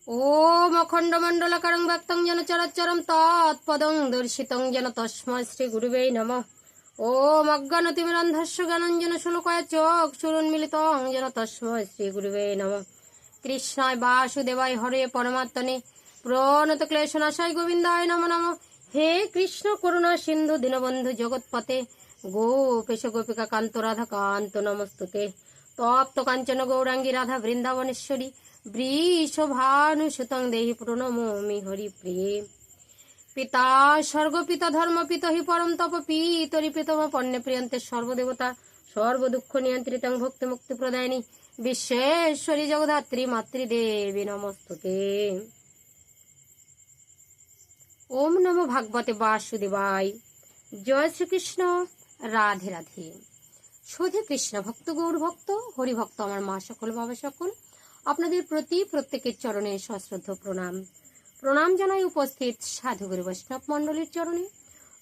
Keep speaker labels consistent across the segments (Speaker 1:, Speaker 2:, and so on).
Speaker 1: ওম অখণ্ডমণ্ডলাকারং ব্যক্তং যেন চরাচরম তৎপদং দর্শিতং যেন তস্মৈ শ্রী গুরুবে নমঃ। ওম অজ্ঞানতিমিরন্ধস্য জ্ঞানঞ্জন শূলকায় চক্ষুরুন্মিলিতং যেন তস্মৈ শ্রী গুরুবে নমঃ। কৃষ্ণায় বাসুদেবায় হরে পরমাত্মনে প্রণত ক্লেশনাশায় গোবিন্দায় নমো নমঃ। হে কৃষ্ণ করুণা সিন্ধু দীনবন্ধু জগৎপতে গোপেশ গোপিকা কান্ত রাধা কান্ত নমস্তুতে। তপ্ত কাঞ্চন গৌরাঙ্গী রাধা বৃন্দাবনেশ্বরী বৃষভানুসুতং দেহি প্রণমামি হরিপ্রিয়ে। পিতা স্বর্গপিতা ধর্মপিতা হি পরম তপ পিতরি প্রীতম পণ্যে প্রিয়ন্তে সর্বদেবতা সর্বদুঃখ নিয়ন্ত্রিতং ভক্তি মুক্তি প্রদায়িনী বিশ্বেশ্বরী জগধাত্রী মাতৃদেবী নমস্তুতে। ওম নমো ভাগবতে বাসুদেবায়। জয় শ্রীকৃষ্ণ, রাধে রাধে। শুধু কৃষ্ণ ভক্ত, গৌর ভক্ত, হরি ভক্ত, আমার মা সকল, বাবা সকল, আপনাদের প্রতি প্রত্যেকের চরণে সশ্রদ্ধ প্রণাম। প্রণাম জানাই উপস্থিত সাধুগুরু বৈষ্ণব মণ্ডলীর চরণে,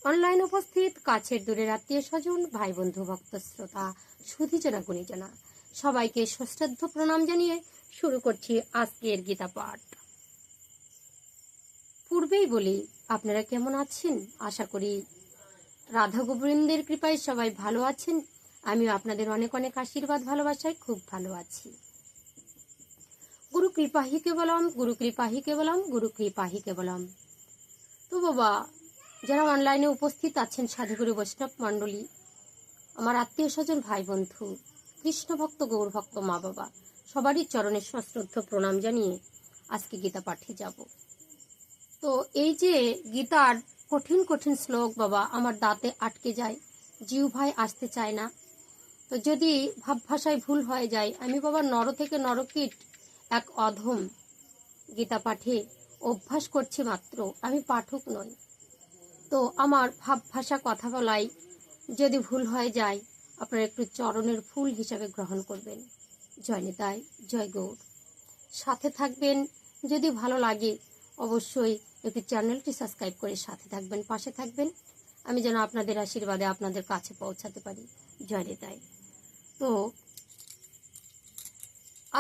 Speaker 1: অনলাইন উপস্থিত কাছের দূরের আত্মীয় স্বজন, ভাই বন্ধু, ভক্ত শ্রোতা, সুধীজনা গুণীজনা, সবাইকে সশ্রদ্ধ প্রণাম জানিয়ে শুরু করছি আজকের গীতা পাঠ। পূর্বেই বলি, আপনারা কেমন আছেন? আশা করি রাধা গোবিন্দের কৃপায় সবাই ভালো আছেন। আমিও আপনাদের অনেক অনেক আশীর্বাদ ভালোবাসায় খুব ভালো আছি। গুরু কৃপা হি কেবলম, গুরু কৃপা হি কেবলম, গুরু কৃপা হি কেবলম। তো বাবা, যারা অনলাইনে উপস্থিত আছেন সাধুগুরু বৈষ্ণব মণ্ডলী, আমার আত্মীয় স্বজন, ভাই বন্ধু, কৃষ্ণ ভক্ত, গৌর ভক্ত, মা বাবা, সবারই চরণে সশ্রদ্ধ প্রণাম জানিয়ে আজকে গীতা পাঠে যাব। তো এই যে গীতার কঠিন কঠিন শ্লোক বাবা, আমার দাঁতে আটকে যায়, জিহ্বায় আসতে চায় না। তো যদি ভাব ভাষায় ভুল হয়ে যায়, আমি বাবা নর থেকে নরকীট এক অধম, গীতা পাঠে অভ্যাস করছি মাত্র, আমি পাঠক নই। তো আমার ভাব ভাষা কথা বলাই যদি ভুল হয়ে যায়, আপনারা একটু চরণের ফুল হিসাবে গ্রহণ করবেন। জয় নিতাই, জয় গৌর। সাথে থাকবেন, যদি ভালো লাগে অবশ্যই একটু চ্যানেলটি সাবস্ক্রাইব করে সাথে থাকবেন, পাশে থাকবেন, আমি যেন আপনাদের আশীর্বাদে আপনাদের কাছে পৌঁছাতে পারি। জয় নিতাই। তো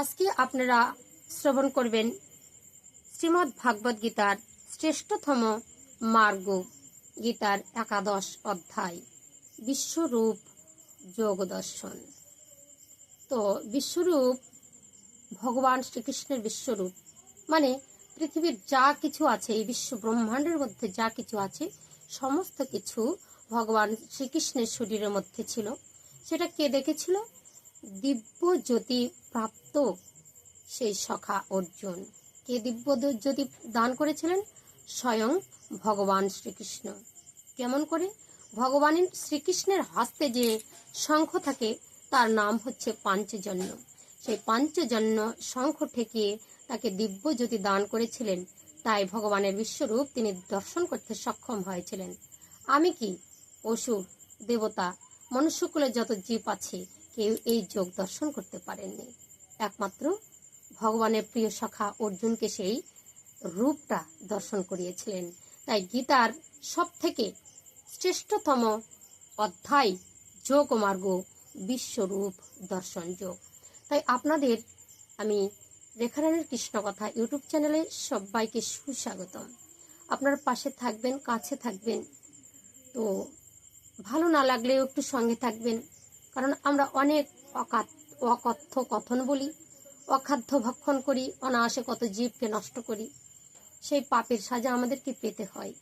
Speaker 1: আজকে আপনারা শ্রবণ করবেন শ্রীমদ্ ভাগবত গীতার শ্রেষ্ঠতম মার্গ, গীতার 11 অধ্যায়, বিশ্বরূপ যোগ দর্শন। তো বিশ্বরূপ, ভগবান শ্রীকৃষ্ণের বিশ্বরূপ মানে পৃথিবীর যা কিছু আছে, এই বিশ্ব ব্রহ্মাণ্ডের মধ্যে যা কিছু আছে, সমস্ত কিছু ভগবান শ্রীকৃষ্ণের শরীরের মধ্যে ছিল। সেটা কে দেখেছিল? দিব্য জ্যোতি প্রাপ্ত সেই সখা অর্জুন। কে দিব্য জ্যোতি দান করেছিলেন? স্বয়ং ভগবান শ্রীকৃষ্ণ। কেমন করে? ভগবানের শ্রীকৃষ্ণের হস্তে যে শঙ্খ থাকে তার নাম হচ্ছে পাঞ্চজন্য। সেই পাঞ্চজন্য শঙ্খ ঠেকিয়ে তাকে দিব্য জ্যোতি দান করেছিলেন, তাই ভগবানের বিশ্বরূপ তিনি দর্শন করতে সক্ষম হয়েছিলেন। আমি কি অসুর, দেবতা, মনুষ্যকুলে যত জীব আছে, কেউ এই যোগ দর্শন করতে পারেননি। একমাত্র ভগবানের প্রিয় সখা অর্জুনকে সেই রূপটা দর্শন করিয়েছিলেন। তাই গীতার সব থেকে শ্রেষ্ঠতম অধ্যায় যোগ মার্গ, বিশ্বরূপ দর্শন যোগ। তাই আপনাদের আমি রেখারানীর কৃষ্ণ কথা ইউটিউব চ্যানেলে সবাইকে সুস্বাগতম। আপনার পাশে থাকবেন, কাছে থাকবেন। তো ভালো না লাগলেও একটু সঙ্গে থাকবেন, কারণ আমরা অনেক অকথ্য কথন বলি, অখাদ্য ভক্ষণ করি, অনায়াসে কত জীবকে নষ্ট করি। সেই পাপের সাজা আমাদেরকে পেতে হয়।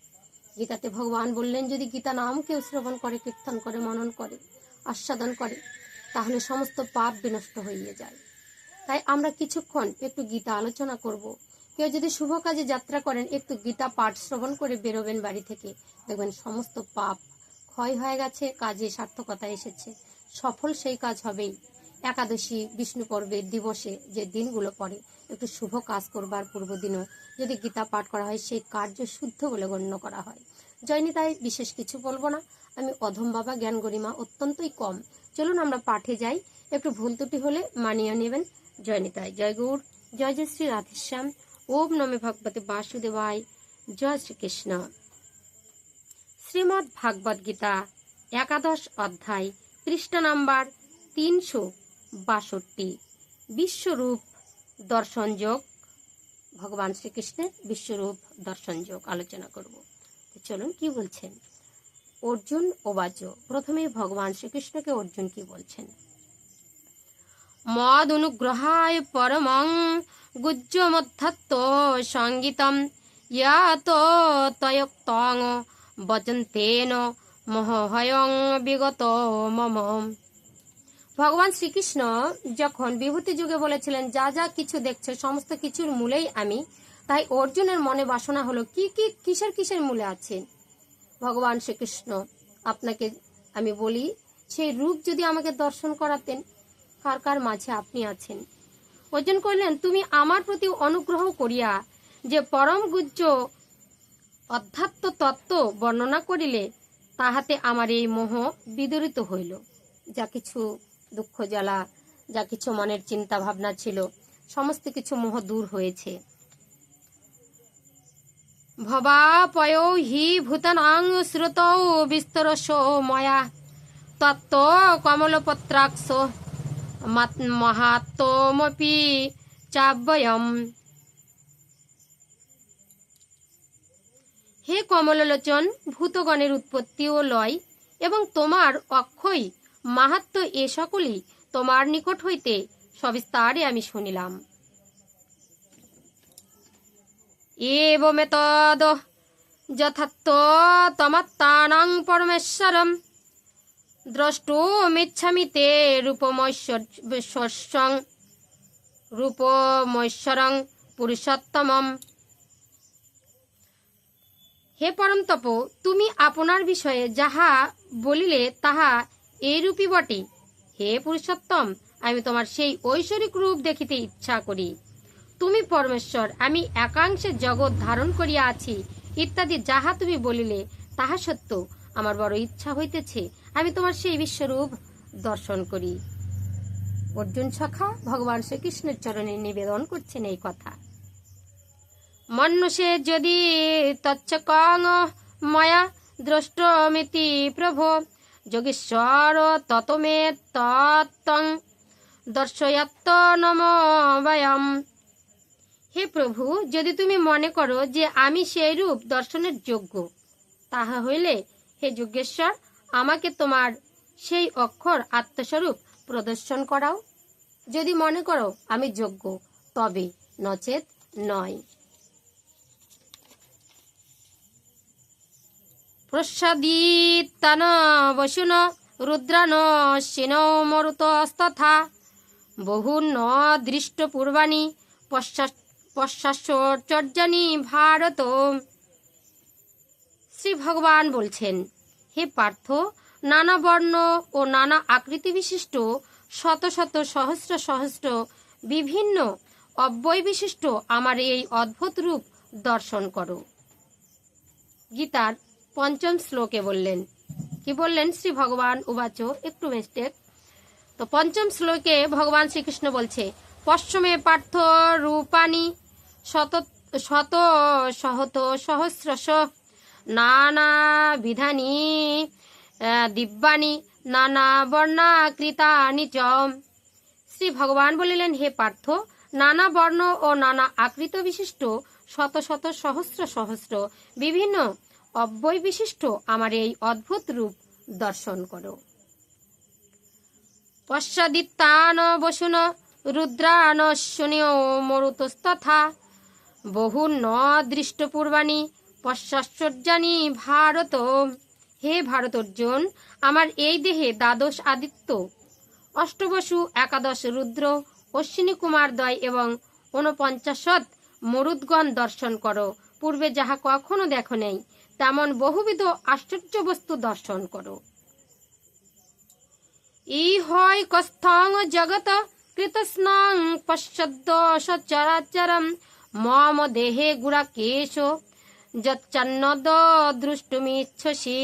Speaker 1: গীতাতে ভগবান বললেন, যদি গীতা নাম কেউ শ্রবণ করে, কীর্তন করে, মনন করে, আস্বাদন করে, তাহলে সমস্ত পাপ বিনষ্ট হয়ে যায়। তাই আমরা কিছুক্ষণ একটু গীতা আলোচনা করব। কেউ যদি শুভ কাজে যাত্রা করেন, একটু গীতা পাঠ শ্রবণ করে বেরোবেন বাড়ি থেকে, দেখবেন সমস্ত পাপ ক্ষয় হয়ে গেছে, কাজে সার্থকতা এসেছে, সফল সেই কাজ হবেই। একাদশী, বিষ্ণু পর্বের দিবসে যে দিনগুলো পড়ে, একটু শুভ কাজ করবার পূর্ব দিনও যদি গীতা পাঠ করা হয়, সেই কার্য শুদ্ধ বলে গণ্য করা হয়। জয়নিতাই, বিশেষ কিছু বলবো না, আমি অধম বাবা, জ্ঞান গরিমা অত্যন্তই কম। চলুন আমরা পাঠে যাই, একটু ভুল ত্রুটি হলে মানিয়ে নেবেন। জয়নিতাই, জয় গৌর, জয় জয় শ্রী রাধেশ্যাম। ওম নমে ভগবতে বাসুদেবায়। জয় শ্রীকৃষ্ণ। শ্রীমদ্ ভাগবত গীতা 11 অধ্যায়, পৃষ্ঠা নাম্বার 362, বিশ্বরূপ দর্শন যোগ, ভগবান শ্রীকৃষ্ণের বিশ্বরূপ দর্শন যোগ আলোচনা করব। তো চলুন কি বলছেন অর্জুন ওবাচ। প্রথমে ভগবান শ্রীকৃষ্ণকে অর্জুন কি বলছেন? মদ অনুগ্রহায় পরমং গুজ্জমধ্যাত্ত সঙ্গীতম ইয়াত তয়ক্তং বচন্তেন মহহয়ং বিগত মম। ভগবান শ্রীকৃষ্ণ যখন বিভূতি যুগে বলেছিলেন যা যা কিছু দেখছে সমস্ত কিছুর মূলেই আমি, তাই অর্জুনের মনে বাসনা হলো কি কি কিসের কিসের মূলে আছে ভগবান শ্রীকৃষ্ণ। আপনাকে আমি বলি, সেই রূপ যদি আমাকে দর্শন করাতেন, কার কার মাঝে আপনি আছেন। অর্জুন কহিলেন, তুমি আমার প্রতি অনুগ্রহ করিয়া যে পরম গুহ্য অধ্যাত্ম তত্ত্ব বর্ণনা করিলে তাহাতে আমার এই মোহ বিদরিত হইল। যা কিছু দুঃখ জ্বালা, যা কিছু মনের চিন্তা ভাবনা ছিল, সমস্ত কিছু মোহ দূর হয়েছে। ভবাপয়ো হি ভূতানাং শ্রুতৌ বিস্তরসো ময়া তত্ত্ব কমলপত্রাক্ষ মাহাত্ম্যমপি চাব্যয়ম। হে কমললোচন, ভূতগণের উৎপত্তি ও লয় এবং তোমার অক্ষয় মাহাত্ম্য এ সকলই তোমার নিকট হইতে সবিস্তারে আমি শুনিলাম। এবমেতদ যথার্থ তমাত্মানাং পরমেশ্বরম দ্রষ্টুমিচ্ছামি তে রূপমৈশ্বরং পুরুষোত্তমম। হে পরম তপ, তুমি আপনার বিষয়ে যাহা বলিলে তাহা এইরূপই বটে। হে পুরুষোত্তম, আমি তোমার সেই ঐশ্বরিক রূপ দেখিতে ইচ্ছা করি। তুমি পরমেশ্বর, আমি একাংশে জগৎ ধারণ করিয়া আছি ইত্যাদি যাহা তুমি বলিলে তাহা সত্য। আমার বড় ইচ্ছা হইতেছে আমি তোমার সেই বিশ্বরূপ দর্শন করি। অর্জুন সখা ভগবান শ্রীকৃষ্ণের চরণে নিবেদন করছেন এই কথা। মন্যসে যদি তচ্চকং ময়া দ্রষ্টমিতি প্রভো যোগীশ্বর ততমে তত্ত্বং দর্শয়াত্ত নমো বয়ম। হে প্রভু, যদি তুমি মনে করো যে আমি সেই রূপ দর্শনের যোগ্য, তাহা হইলে হে যোগেশ্বর আমাকে তোমার সেই অক্ষর আত্মস্বরূপ প্রদর্শন করাও। যদি মনে করো আমি যোগ্য তবে, নচেত নয়। প্রসাদিতান বসুন রুদ্রান সেন মরুতস্তথা বহুন দৃষ্ট পূর্বাণী পশ্চাশ্চর্যানি ভারত। শ্রী ভগবান বলছেন, হে পার্থ, নানা বর্ণ ও নানা আকৃতি বিশিষ্ট শত শত সহস্র সহস্র বিভিন্ন অব্যয় বিশিষ্ট আমার এই অদ্ভুত রূপ দর্শন করো। গীতার পঞ্চম শ্লোকে বললেন, কি বললেন? শ্রী ভগবান উবাচ, একটু মিস্টেক। তো পঞ্চম শ্লোকে ভগবান শ্রীকৃষ্ণ বলছে, পশ্চিমে পার্থ রূপানি শত শত সহত সহস্রশ নানা বিধানি দিব্যানি নানা বর্ণাকৃতানি চ। শ্রী ভগবান বলিলেন, হে পার্থ, নানা বর্ণ ও নানা আকৃত বিশিষ্ট শত শত সহস্র সহস্র বিভিন্ন অব্যয় বিশিষ্ট আমার এই অদ্ভুত রূপ দর্শন করো। পশ্চাদিত্তান বসুন রুদ্রান শুনিও মরুতস্তথা বহু ন দৃষ্ট পূর্বাণী পশ্চাশ্চর্যানি ভারত। হে ভারত অর্জুন, আমার এই দেহে দ্বাদশ আদিত্য, অষ্টবসু, একাদশ রুদ্র, অশ্বিনী কুমারদ্বয় এবং 49 মরুদ্গণ দর্শন করো। পূর্বে যাহা কখনো দেখো নাই তেমন বহুবিধ আশ্চর্য বস্তু দর্শন করো। ইহৈ কস্থং জগত কৃতস্নং পশ্যদ্য সচরাচরম মম দেহে গুড়াকেশ যচ্ছন্নদ দ্রষ্টুমিচ্ছসি।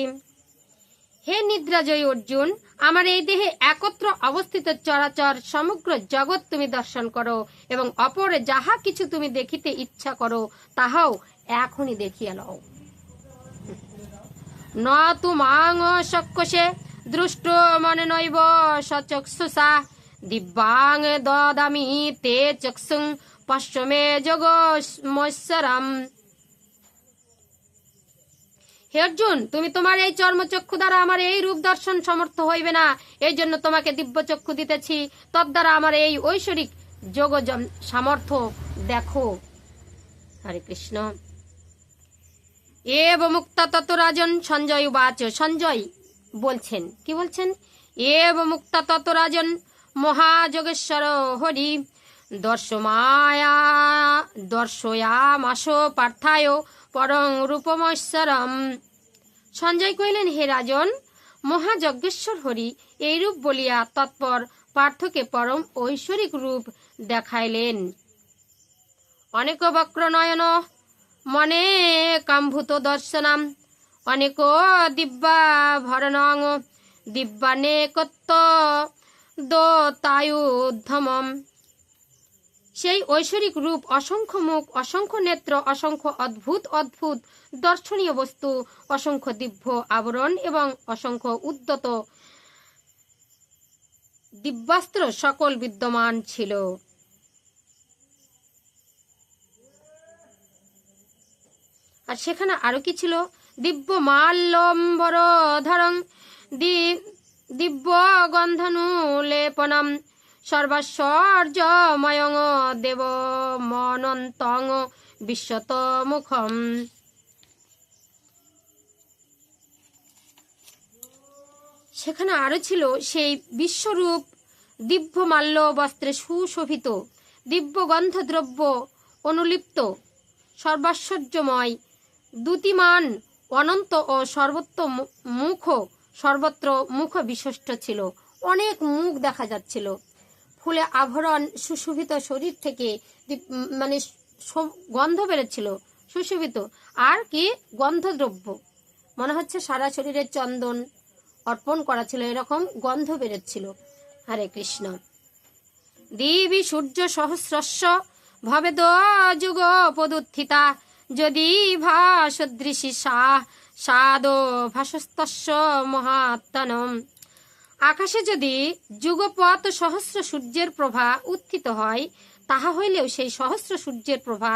Speaker 1: হে নিদ্রাজয়ী অর্জুন, আমার এই দেহে একত্র অবস্থিত চরাচর সমগ্র জগৎ তুমি দর্শন করো এবং অপরে যাহা কিছু তুমি দেখিতে ইচ্ছা করো তাহাও এখনই দেখিয়া লও। ন তুমাং শক্যসে দৃষ্ট মনে নৈব সচক্ষুষা দিব্যাং দদামি তে চক্ষুং পশ্চমে যোগ মৎসরম। হে অর্জুন, তুমি তোমার এই চর্মচক্ষু দ্বারা আমার এই রূপ দর্শন সমর্থ হইবে না, এই জন্য তোমাকে দিব্য চক্ষু দিতেছি, তদ্বারা আমার এই ঐশ্বরিক যোগ সামর্থ্য দেখো। হরে কৃষ্ণ। এব মুক্তা তত রাজন সঞ্জয় উবাচ। সঞ্জয় বলছেন, কি বলছেন? এব মুক্তা তত রাজন মহাযোগেশ্বর হরি দর্শয়ামাস পার্থায় পরং রূপমৈশ্বরম। সঞ্জয় কহিলেন, হে রাজন, মহাযজ্ঞেশ্বর হরি এইরূপ বলিয়া তৎপর পার্থকে পরম ঐশ্বরিক রূপ দেখাইলেন। অনেক বক্র নয়ন মনে কাম্ভূত দর্শনাম অনেক দিব্যাভরণং দিব্যানেকত্ব দোতায়ুদ্ধমম। সেই ঐশ্বরিক রূপ অসংখ্য মুখ, অসংখ্য নেত্র, অসংখ্য অদ্ভুত অদ্ভুত দর্শনীয় বস্তু, অসংখ্য দিব্য আবরণ এবং অসংখ্য উদ্যত দিব্যাস্ত্র সকল বিদ্যমান ছিল। আর সেখানে আরো কি ছিল? দিব্য মাল্যম্বর ধরং দিব্য গন্ধনুলেপনম সর্বাশ্বর্যময়ং দেব মনন্তং বিশ্বত মুখম। সেখানে আরো ছিল সেই বিশ্বরূপ দিব্য মাল্য বস্ত্রে সুশোভিত, দিব্য গন্ধদ্রব্য অনুলিপ্ত, সর্বাশ্বর্যময়, দ্যুতিমান, অনন্ত ও সর্বত্র মুখ বিশিষ্ট ছিল। অনেক মুখ দেখা যাচ্ছিল। ফুলে আভরণ সুশোভিত শরীর থেকে মানে গন্ধ বেরোচ্ছিল, সুশোভিত। আর কি গন্ধদ্রব্য, মনে হচ্ছে সারা শরীরে চন্দন অর্পণ করা ছিল, এরকম গন্ধ বেরোচ্ছিল। হরে কৃষ্ণ। দিবি সূর্য সহস্রস্য ভবেদ যুগ পদুত্থিতা যদি ভাসদৃশি সাদ ভাসস্তস্য মহাত্তনম। আকাশে যদি যুগপৎ সহস্র সূর্যের প্রভা উত্থিত হয়, তাহা হইলেও সেই সহস্র সূর্যের প্রভা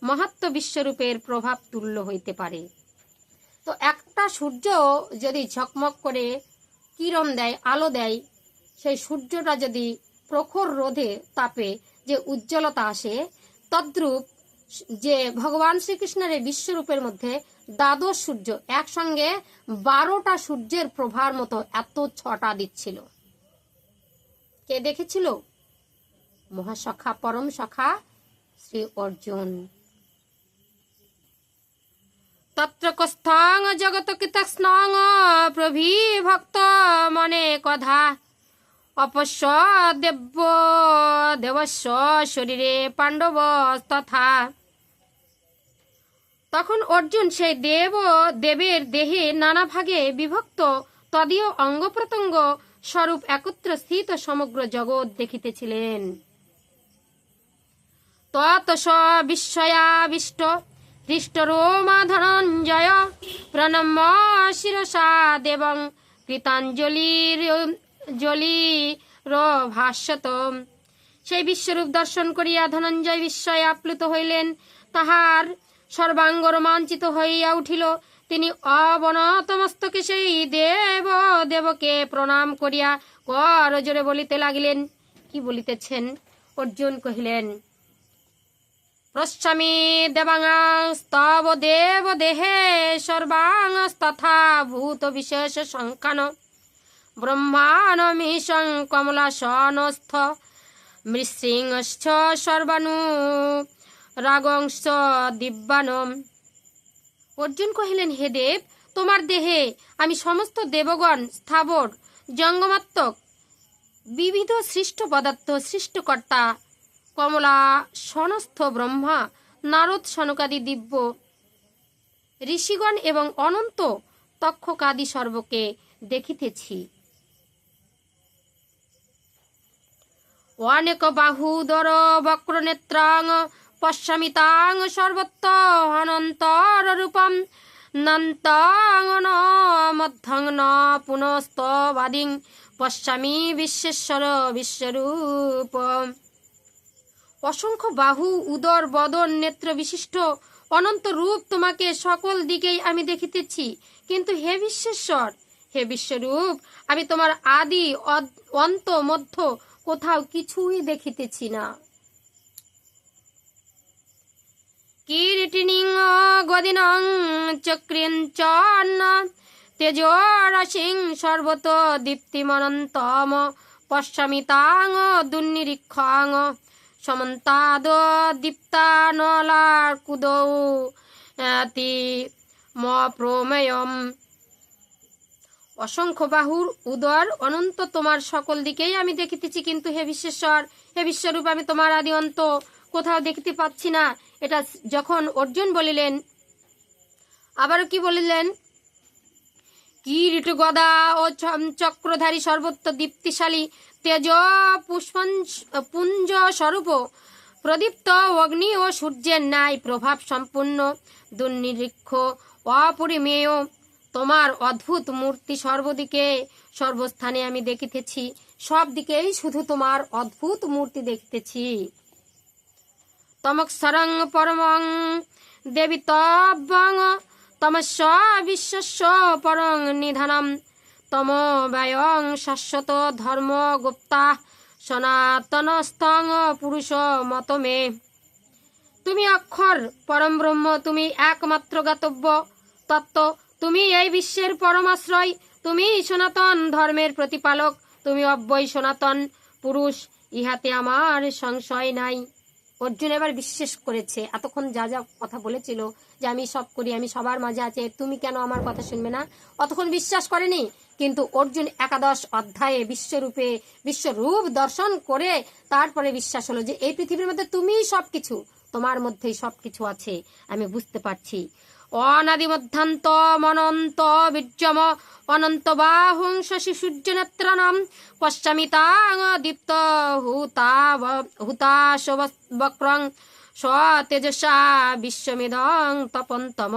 Speaker 1: মহাত্ম বিশ্বরূপের প্রভাব তুল্য হইতে পারে। তো একটা সূর্য যদি ঝকমক করে কিরণ দেয়, আলো দেয়, সেই সূর্যটা যদি প্রখর রোদে তাপে যে উজ্জ্বলতা আসে, তদ্রূপ যে ভগবান শ্রীকৃষ্ণের এই বিশ্বরূপের মধ্যে দ্বাদশ সূর্য একসঙ্গে 12টা সূর্যের প্রভার মতো এত ছটা দিচ্ছিল। কে দেখেছিল? মহাসখা, পরম সখা শ্রী অর্জুন। তত্র কস্থং জগত কৃতস্নং প্রভি ভক্ত মনে কথা অপশ্য দেবস্য শরীরে পাণ্ডব তথা। তখন অর্জুন সেই দেবের দেহে নানা ভাগে বিভক্ত তদীয় অঙ্গ প্রত্যঙ্গ স্বরূপ একত্র স্থিত সমগ্র জগৎ দেখিতেছিলেন। তৎস বিস্ময়াবিষ্ট হৃষ্টরোমা ধনঞ্জয় প্রণম্য শিরসা দেবং কৃতাঞ্জলির্ভাষ্যত। সেই বিশ্বরূপ দর্শন করিয়া ধনঞ্জয় বিস্ময়ে আপ্লুত হইলেন। তাহার সর্বাঙ্গ রোমাঞ্চিত হইয়া উঠিল। তিনি অবনত মস্তকে সেই দেবকে প্রণাম করিয়া কর জোরে বলিতে লাগিলেন। কি বলিতেছেন? অর্জুন কহিলেন, প্রচ্ছামি দেবাংস্তব দেব দেহে সর্বাংস্তথা ভূত বিশেষ সংখ্যান ব্রহ্মাণমিশং কমলাসনস্থ মৃৎশৃংশ্চ সর্বাণু রাগংশ দিব্যানম। অর্জুন কহিলেন, হে দেব, তোমার দেহে আমি সমস্ত দেবগণ, স্থাবর জঙ্গমাত্মক বিবিধ সৃষ্ট পদার্থ, সৃষ্টকর্তা কমলা সনস্থ ব্রহ্মা, নারদ সনকাদি দিব্য ঋষিগণ এবং অনন্ত তক্ষকাদি সর্বকে দেখিতেছি। অনেক বাহুদর বক্র নেত্রাং পশ্যামিতাং সর্বত্র অনন্তর রূপম নন্তাং ন মধ্যং ন পুনস্তবাদিং পশ্যামি বিশ্বেশ্বর বিশ্বরূপ। অসংখ্য বাহু, উদর, বদন, নেত্র বিশিষ্ট অনন্ত রূপ তোমাকে সকল দিকেই আমি দেখিতেছি, কিন্তু হে বিশ্বেশ্বর, হে বিশ্বরূপ, আমি তোমার আদি অন্ত মধ্য কোথাও কিছুই দেখিতেছি না। কিরীটিনিং গদিনং চক্রিঞ্চন্ন তেজরাশিং সর্বত দীপ্তিমনন্তম পশ্যামি তাং দুর্নিরীক্ষাং সমন্তাদ দীপ্তানলার্কুদৌ তি ম প্রমেয়ম। অসংখ্য বাহুর, উদর, অনন্ত তোমার সকল দিকেই আমি দেখিতেছি, কিন্তু হে বিশ্বেশ্বর, হে বিশ্বরূপ, আমি তোমার আদি অন্ত কোথাও দেখিতে পাচ্ছি না। এটা যখন অর্জুন বলিলেন, আবারও কি বলিলেন? কিরীট গদা ও চক্রধারী সর্বত্র দীপ্তিশালী তেজ পুঞ্জ স্বরূপ প্রদীপ্ত অগ্নি ও সূর্যের ন্যায় প্রভাব সম্পূর্ণ দুর্নিরীক্ষ অপরিমেয় তোমার অদ্ভুত মূর্তি সর্বদিকে সর্বস্থানে আমি দেখিতেছি, সব দিকেই শুধু তোমার অদ্ভুত মূর্তি দেখিতেছি। তমক্ষরং পরমং দেবী তবং তমস্য বিশ্বস্য পরং নিধানম তম ব্যয়ং শাশ্বত ধর্ম গুপ্তা সনাতনস্তং পুরুষ মতমে। তুমি অক্ষর, পরম ব্রহ্ম, তুমি একমাত্র জ্ঞাতব্য তত্ত্ব, তুমি এই বিশ্বের পরমাশ্রয়, তুমি সনাতন ধর্মের প্রতিপালক, তুমি অব্যয় সনাতন পুরুষ, ইহাতে আমার সংশয় নাই। অর্জুন এবার বিশ্বাস করেছে, এতক্ষণ যা যা কথা বলেছিল যে আমি সব করি, আমি সবার মাঝে আছে, তুমি কেন আমার কথা শুনবে না, অতক্ষণ বিশ্বাস করেনি। কিন্তু অর্জুন একাদশ অধ্যায়ে বিশ্বরূপ দর্শন করে তারপরে বিশ্বাস হলো যে এই পৃথিবীর মধ্যে তুমিই সবকিছু, তোমার মধ্যেই সবকিছু আছে, আমি বুঝতে পারছি। অনাদি মধ্যান্ত মনন্ত বীর্যম অনন্ত বাহুং শশী সূর্য নেত্রানাম পশ্চামি তাং দীপ্ত হুতাশবক্রং স্বতেজসা বিশ্বমিদং তপন্তম।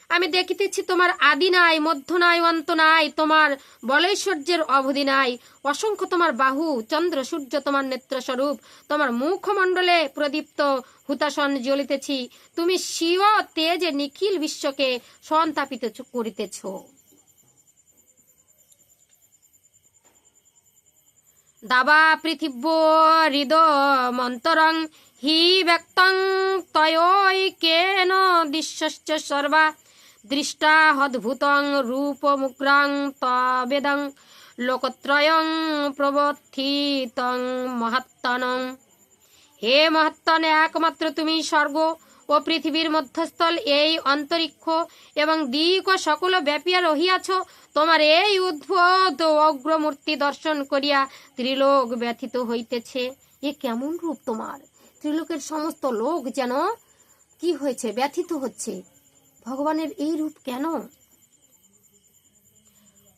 Speaker 1: আমি দেখিতেছি তোমার আদি নাই, মধ্য নাই, অন্ত নাই, তোমার বলৈশ্বর্যের অবধি নাই। অসংখ্য তোমার বাহু, চন্দ্র সূর্য তোমার নেত্রস্বরূপ, তোমার মুখমণ্ডলে প্রদীপ্ত হুতাসন জ্বলিতেছি, তুমি স্বীয় তেজে নিখিল বিশ্বকে সন্তাপিত করিতেছ। দাবা পৃথিব্য হৃদমন্তরং হি ব্যক্তং তয়োইকেন দৃশ্যশ্চ সর্বা দৃষ্টা অদ্ভুতং রূপমুগ্রাং তবেদং লোকত্রয়ং প্রবর্তিতং মহাত্তনং। হে মহাত্তন, একমাত্র তুমি স্বর্গ ও পৃথিবীর মধ্যস্থল, এই অন্তরিক্ষ এবং দিক ও সকল ব্যাপিয়া রহিয়াছ। তোমার এই উদ্ভূত অগ্রমূর্তি দর্শন করিয়া ত্রিলোক ব্যথিত হইতেছে। এ কেমন রূপ তোমার! ত্রিলোকের সমস্ত লোক যেন কি হয়েছে, ব্যথিত হচ্ছে। ভগবানের এই রূপ কেন?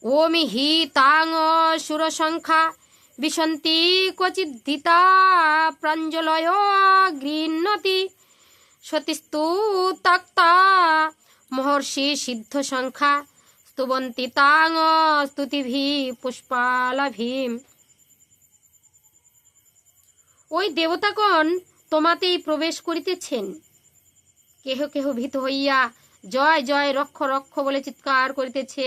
Speaker 1: ওমি হি তাং সুরসংখ্যা বিশন্তি ক্বচিদ্ধিতা প্রাঞ্জলয় গৃহ্ণতি সতিস্তু তক্তা মহর্ষি সিদ্ধ সংখ্যা স্তুবন্তি তাং স্তুতিভি পুষ্পালাভিম। ওই দেবতাগণ তোমাতেই প্রবেশ করিতেছেন। কেহ কেহ ভীত হইয়া জয় জয় রক্ষ রক্ষ বলে চিৎকার করিতেছে,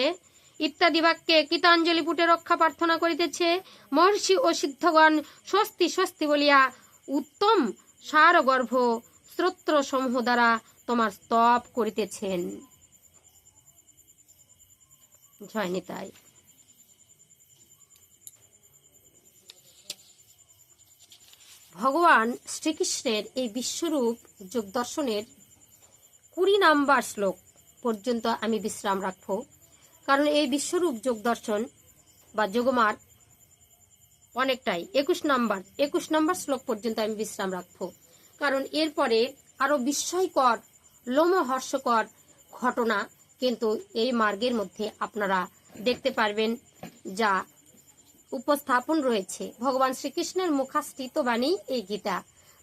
Speaker 1: ইত্যাদি বাক্যে কৃতাঞ্জলি পুটে রক্ষা প্রার্থনা করিতেছে। মহর্ষি ও সিদ্ধগণ স্বস্তি স্বস্তি বলিয়া উত্তম সারগর্ভ স্তোত্র সমূহ দ্বারা তোমার স্তব করিতেছেন। জয় নিতাই। ভগবান শ্রীকৃষ্ণের এই বিশ্বরূপ যোগ দর্শনের 20 নাম্বার শ্লোক পর্যন্ত আমি বিশ্রাম রাখব, কারণ এই বিশ্বরূপ যোগ দর্শন বা যোগমার্গ অনেকটাই। 21 নাম্বার শ্লোক পর্যন্ত আমি বিশ্রাম রাখব, কারণ এরপরে আরো বিস্ময়কর লোমহর্ষকর ঘটনা কিন্তু এই মার্গের মধ্যে আপনারা দেখতে পারবেন, যা উপস্থাপন রয়েছে। ভগবান শ্রীকৃষ্ণের মুখাস্থিত বাণী এই গীতা।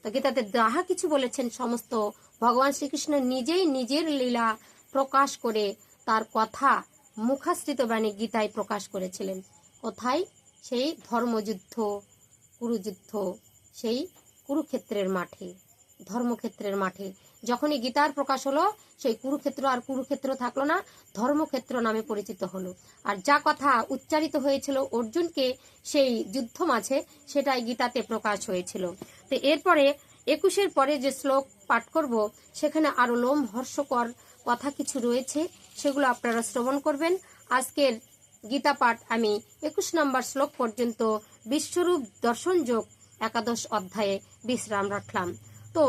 Speaker 1: তো গীতাতে যাহা কিছু বলেছেন সমস্ত ভগবান শ্রীকৃষ্ণ নিজেই নিজের লীলা প্রকাশ করে তার কথা মুখাস্থিত বাণী গীতায় প্রকাশ করেছিলেন। কোথায়? সেই ধর্মযুদ্ধ, কুরুযুদ্ধ, সেই কুরুক্ষেত্রের মাঠে, ধর্মক্ষেত্রের মাঠে। যখনই গীতার প্রকাশ হলো, সেই কুরুক্ষেত্র আর কুরুক্ষেত্র থাকলো না, ধর্মক্ষেত্র নামে পরিচিত হলো। আর যা কথা উচ্চারিত হয়েছিল অর্জুনকে সেই যুদ্ধ মাঝে, সেটাই গীতাতে প্রকাশ হয়েছিল। তো এরপরে 21-এর পরে যে শ্লোক পাঠ করব, সেখানে আরো লোমহর্ষকর কথা কিছু রয়েছে, সেগুলো আপনারা শ্রবণ করবেন। আজকের গীতা পাঠ আমি 21 নম্বর শ্লোক পর্যন্ত বিশ্বরূপ দর্শনযোগ 11 অধ্যায়ে বিশ্রাম রাখলাম। তো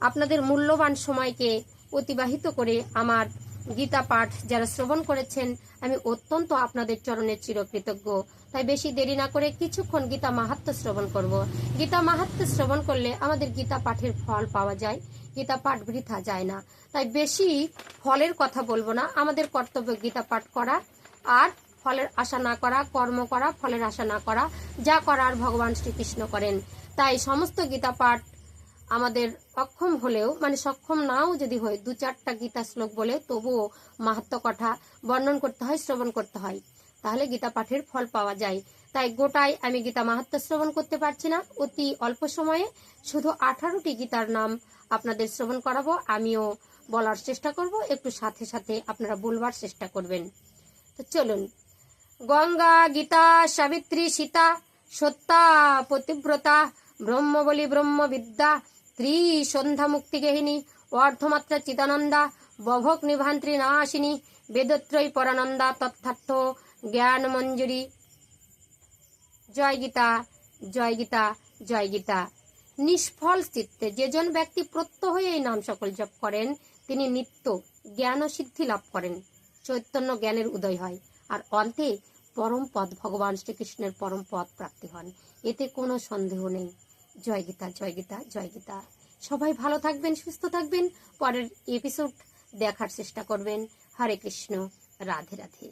Speaker 1: আপনাদের মূল্যবান সময়কে অতিবাহিত করে আমার গীতা পাঠ যারা শ্রবণ করেছেন, আমি অত্যন্ত আপনাদের চরণের চিরকৃতজ্ঞ। তাই বেশি দেরি না করে কিছুক্ষণ গীতা মাহাত্ম্য শ্রবণ করব। গীতা মাহাত্ম্য শ্রবণ করলে আমাদের গীতা পাঠের ফল পাওয়া যায়, গীতা পাঠ বৃথা যায় না। তাই বেশি ফলের কথা বলবো না, আমাদের কর্তব্য গীতা পাঠ করা আর ফলের আশা না করা, কর্ম করা, ফলের আশা না করা, যা করার ভগবান শ্রীকৃষ্ণ করেন। তাই সমস্ত গীতা পাঠ আমাদের অক্ষম হলেও, মানে সক্ষম নাও যদি হয়, 2-4টা গীতা শ্লোক বলে তবুও মাহাত্ম্য কথা বর্ণন করতে হয়, শ্রবণ করতে হয়, তাহলে গীতা পাঠের ফল পাওয়া যায়। তাই গোটাই আমি গীতা মাহাত্ম্য শ্রবণ করতে পারছি না, অতি অল্প সময়ে শুধু 18টি গীতার নাম আপনাদের শ্রবণ করাবো। আমিও বলার চেষ্টা করব, একটু সাথে সাথে আপনারা বলবার চেষ্টা করবেন। তো চলুন। গঙ্গা, গীতা, সাবিত্রী, সীতা, সত্যা, পতিব্রতা, ব্রহ্মবলী, ব্রহ্মবিদ্যা, ত্রিসন্ধ্যা, মুক্তিগেহিনী, অর্ধমাত্রা, চিদানন্দা, বভক নিভান্ত্রী নাশিনী, বেদত্রয়ী পরানন্দা, তথার্থ জ্ঞান মঞ্জুরি। জয় গীতা, জয় গীতা, জয় গীতা। নিষ্ফল চিত্তে যেজন ব্যক্তি প্রত্যহই এই নাম সকল জপ করেন, তিনি নিত্য জ্ঞান ও সিদ্ধি লাভ করেন, চৈতন্য জ্ঞানের উদয় হয়, আর অন্তে পরম পদ ভগবান শ্রীকৃষ্ণের পরম পদ প্রাপ্তি হন, এতে কোনো সন্দেহ নেই। জয় গীতা, জয় গীতা, জয় গীতা। সবাই ভালো থাকবেন, সুস্থ থাকবেন, পরের এপিসোড দেখার চেষ্টা করবেন। হরে কৃষ্ণ, রাধে রাধে।